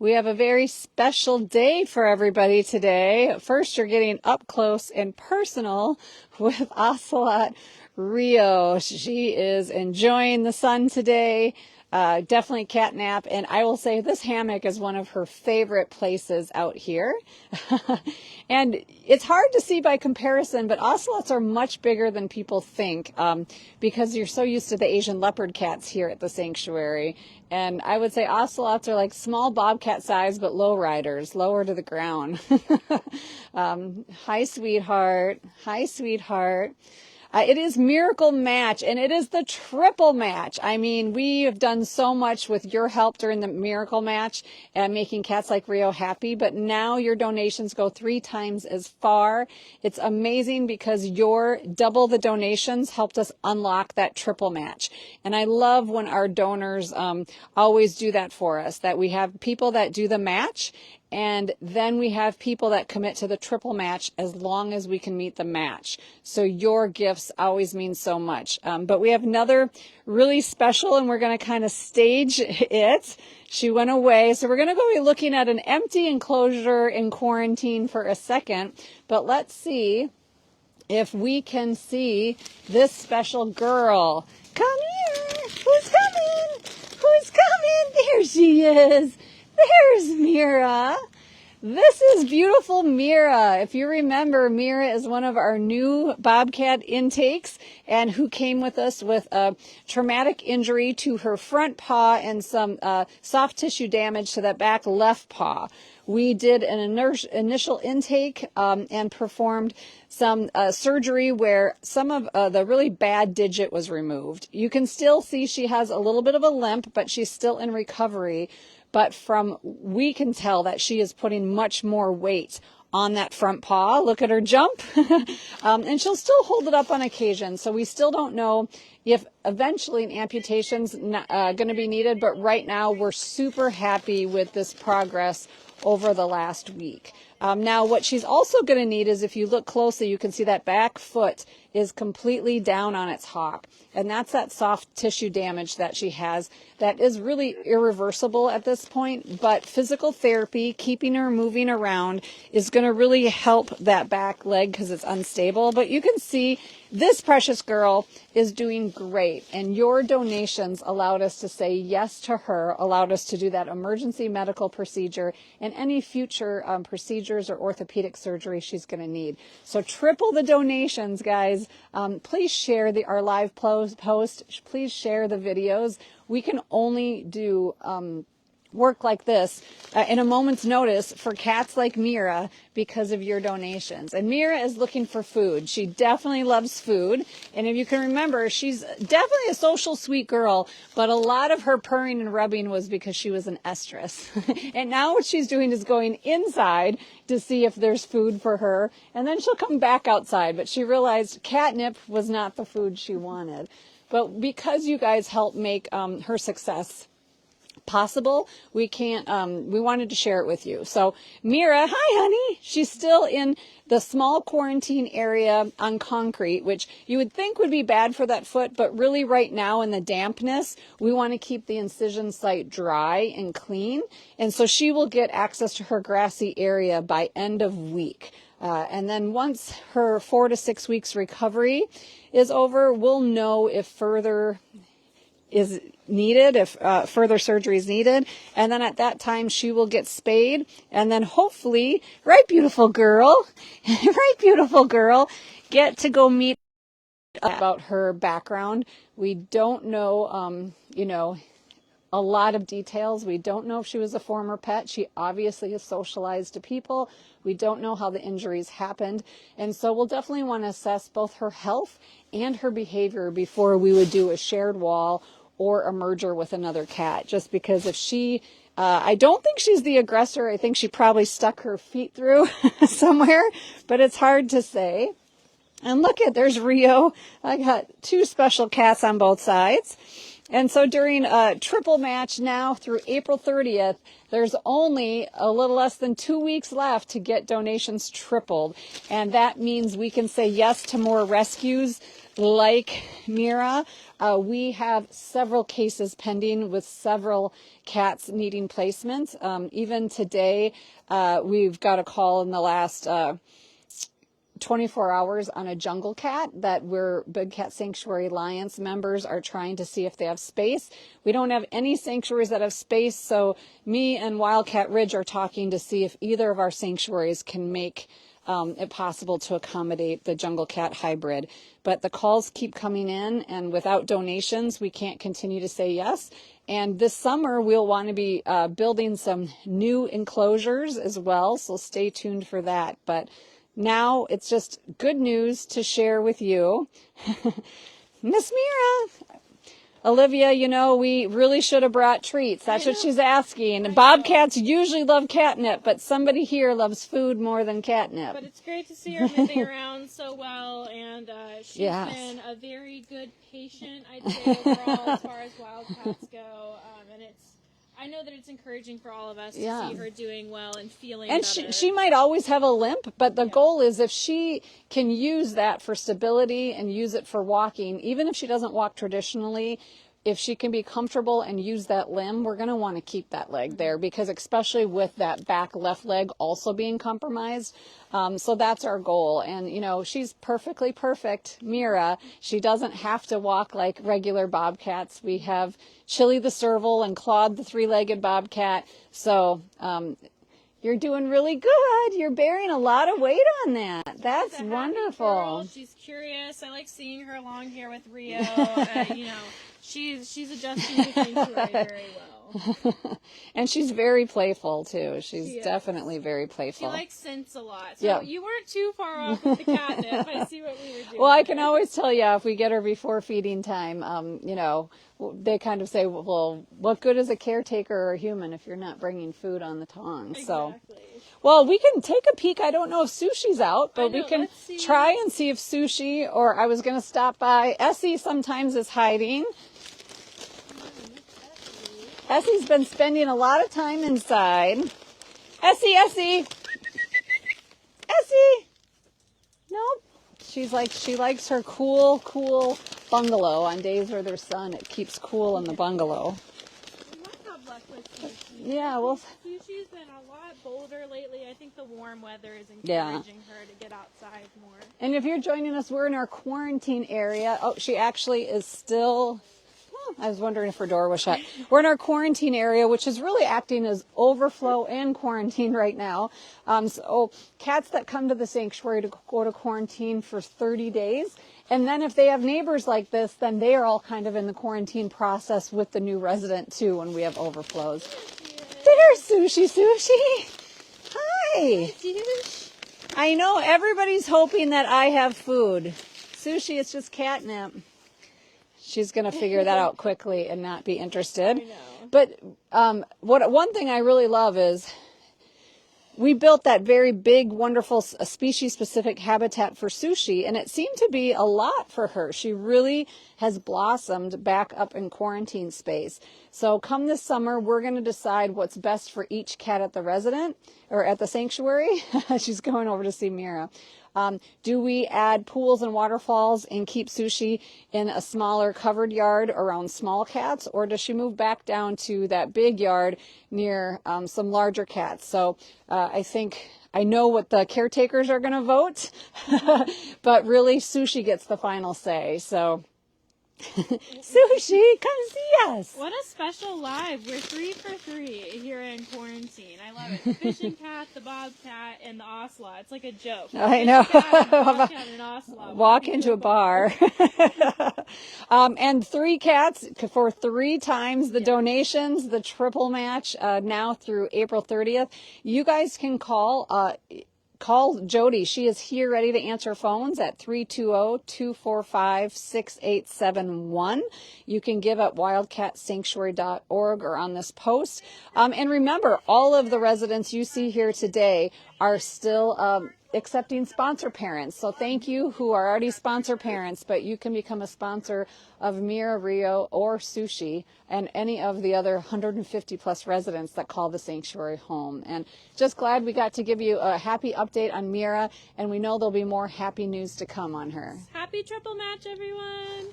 We have a very special day for everybody today. First, you're getting up close and personal with Ocelot Rio. She is enjoying the sun today. Definitely catnap, and I will say this hammock is one of her favorite places out here. And it's hard to see by comparison, but ocelots are much bigger than people think because you're so used to the Asian leopard cats here at the sanctuary. And I would say ocelots are like small bobcat size, but low riders, lower to the ground. Hi, sweetheart. Hi, sweetheart. It is Miracle Match, and it is the triple match. I mean, we have done so much with your help during the Miracle Match and making cats like Rio happy, but now your donations go 3 times as far. It's amazing because your double the donations helped us unlock that triple match. And I love when our donors always do that for us, that we have people that do the match, and then we have people that commit to the triple match as long as we can meet the match. So your gifts always mean so much. But we have another really special, and we're going to kind of stage it. She went away. So we're going to go be looking at an empty enclosure in quarantine for a second. But let's see if we can see this special girl. Come here. Who's coming? Who's coming? There she is. There's Meera. This is beautiful Meera. If you remember, Meera is one of our new bobcat intakes and who came with us with a traumatic injury to her front paw and some soft tissue damage to that back left paw. We did an initial intake and performed some surgery where some of the really bad digit was removed. You can still see she has a little bit of a limp, but she's still in recovery. But we can tell that she is putting much more weight on that front paw. Look at her jump. And she'll still hold it up on occasion. So we still don't know if eventually an amputation's going to be needed. But right now we're super happy with this progress over the last week. Now what she's also going to need is, if you look closely, you can see that back foot is completely down on its hock. And that's that soft tissue damage that she has that is really irreversible at this point. But physical therapy, keeping her moving around, is going to really help that back leg because it's unstable. But you can see this precious girl is doing great. And your donations allowed us to say yes to her, allowed us to do that emergency medical procedure and any future procedures or orthopedic surgery she's going to need. So triple the donations, guys. Please share our live post. Please share the videos. We can only do work like this in a moment's notice for cats like Meera because of your donations. And Meera is looking for food. She definitely loves food. And if you can remember, she's definitely a social, sweet girl, but a lot of her purring and rubbing was because she was an estrus. And now what she's doing is going inside to see if there's food for her. And then she'll come back outside. But she realized catnip was not the food she wanted. But because you guys helped make her success possible, we wanted to share it with you. So Meera, hi honey, she's still in the small quarantine area on concrete, which you would think would be bad for that foot, but really right now in the dampness, we want to keep the incision site dry and clean. And so she will get access to her grassy area by end of week. And then once her 4 to 6 weeks recovery is over, we'll know if further is needed, if further surgery is needed. And then at that time, she will get spayed. And then hopefully, right, beautiful girl, get to go meet about her background. We don't know, a lot of details. We don't know if she was a former pet. She obviously is socialized to people. We don't know how the injuries happened. And so we'll definitely want to assess both her health and her behavior before we would do a shared wall or a merger with another cat. Just because if she, I don't think she's the aggressor. I think she probably stuck her feet through somewhere, but it's hard to say. And look there's Rio. I got 2 special cats on both sides. And so during a triple match now through April 30th, there's only a little less than 2 weeks left to get donations tripled. And that means we can say yes to more rescues like Meera. we have several cases pending with several cats needing placement. Even today, we've got a call in the last 24 hours on a jungle cat that we're Wildcat Sanctuary Alliance members are trying to see if they have space. We don't have any sanctuaries that have space, so me and Wildcat Ridge are talking to see if either of our sanctuaries can make it possible to accommodate the jungle cat hybrid. But the calls keep coming in, and without donations, we can't continue to say yes. And this summer, we'll want to be building some new enclosures as well, so stay tuned for that. But now it's just good news to share with you. Miss Meera, Olivia, you know, we really should have brought treats. That's what she's asking. Bobcats usually love catnip, but somebody here loves food more than catnip. But it's great to see her moving around so well, and she's been a very good patient, I'd say, overall, as far as wildcats go. And I know that it's encouraging for all of us to see her doing well and feeling better. And she might always have a limp, but the goal is if she can use that for stability and use it for walking, even if she doesn't walk traditionally, if she can be comfortable and use that limb, we're going to want to keep that leg there, because especially with that back left leg also being compromised. So that's our goal. And, you know, she's perfectly perfect, Meera. She doesn't have to walk like regular bobcats. We have Chili the serval and Claude the three-legged bobcat. So you're doing really good. You're bearing a lot of weight on that. That's wonderful. Girl. She's curious. I like seeing her long hair with Rio. You know, she's adjusting to sanctuary very well. And she's very playful too. She's definitely very playful. She likes scents a lot. So you weren't too far off with the catnip. I see what we were doing. Well, I can always tell you if we get her before feeding time, you know, they kind of say, well, what good is a caretaker or a human if you're not bringing food on the tongue? Exactly. So, well, we can take a peek. I don't know if Sushi's out, but we can try and see if Sushi, or I was going to stop by. Essie sometimes is hiding. Essie's been spending a lot of time inside. Essie! Nope. She likes her cool bungalow. On days where there's sun, it keeps cool in the bungalow. We might have luck with Sushi. Yeah, well, Sushi's been a lot bolder lately. I think the warm weather is encouraging her to get outside more. And if you're joining us, we're in our quarantine area. Oh, she actually is still... I was wondering if her door was shut. We're in our quarantine area, which is really acting as overflow and quarantine right now. So cats that come to the sanctuary to go to quarantine for 30 days. And then if they have neighbors like this, then they are all kind of in the quarantine process with the new resident too when we have overflows. There's Sushi. Hi. I know everybody's hoping that I have food. Sushi, it's just catnip. She's going to figure that out quickly and not be interested. I know. But one thing I really love is we built that very big, wonderful species-specific habitat for Sushi, and it seemed to be a lot for her. She really has blossomed back up in quarantine space. So come this summer, we're going to decide what's best for each cat at the resident or at the sanctuary. She's going over to see Meera. Do we add pools and waterfalls and keep Sushi in a smaller covered yard around small cats, or does she move back down to that big yard near some larger cats? So I think I know what the caretakers are going to vote, but really Sushi gets the final say. So Sushi, come see us. What a special live. We're 3 for 3 here in quarantine. I love it. The fishing cat, the bobcat, and the ocelot. It's like a joke. I know. Bobcat and ocelot. Walk into a bar. And 3 cats for 3 times the donations, the triple match, now through April 30th. You guys can call Jody. She is here ready to answer phones at 320-245-6871. You can give at wildcatsanctuary.org or on this post. And remember, all of the residents you see here today are still accepting sponsor parents. So thank you who are already sponsor parents, but you can become a sponsor of Meera, Rio, or Sushi, and any of the other 150 plus residents that call the sanctuary home. And just glad we got to give you a happy update on Meera, and we know there'll be more happy news to come on her. Happy triple match, everyone.